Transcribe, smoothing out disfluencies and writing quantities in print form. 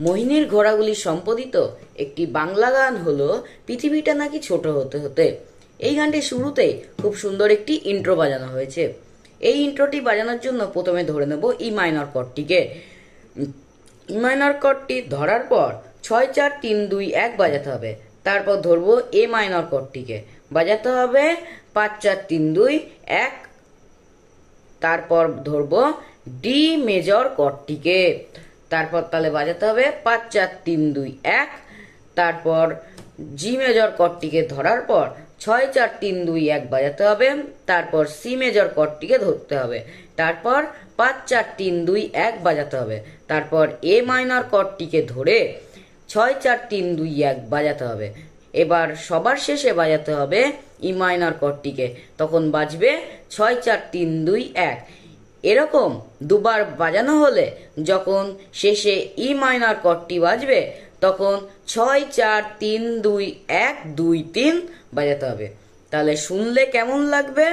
মোহিনীর ঘোড়াগুলি সম্পাদিত একটি বাংলা গান হলো পৃথিবীটা নাকি ছোট হতে হতে। এই গানটির শুরুতেই খুব সুন্দর একটি ইন্ট্রো বাজানো হয়েছে। এই ইন্ট্রোটি বাজানোর জন্য প্রথমে ধরে নেব ই মাইনর কর্ডটিকে। ই মাইনর কর্ডটি ধরার পর 6-4-3-2-1 বাজাতে হবে। তারপর ধরবো এ মাইনর কর্ডটিকে, বাজাতে হবে 5-4-3-2-1। তারপর ধরবো ডি মেজর কর্ডটিকে, তারপর তাহলে বাজাতে হবে 5-4-3-2-1। তারপর জি মেজর কর্ডটিকে ধরার পর 6-4-3-2-1 বাজাতে হবে। তারপর সি মেজর কর্ডটিকে ধরতে হবে, তারপর 5-4-3-2-1 বাজাতে হবে। তারপর এ মাইনর কর্ডটিকে ধরে 6-4-3-2-1 বাজাতে হবে। এবার সবার শেষে বাজাতে হবে ই মাইনর কর্ডটিকে, তখন বাজবে 6-4-3-2-1। এরকম দুবার বাজানো হলে যখন শেষে ই মাইনর কর্ডটি বাজবে তখন 6-4-3-2-1-2-3 বাজাতে হবে। তাহলে শুনলে কেমন লাগবে?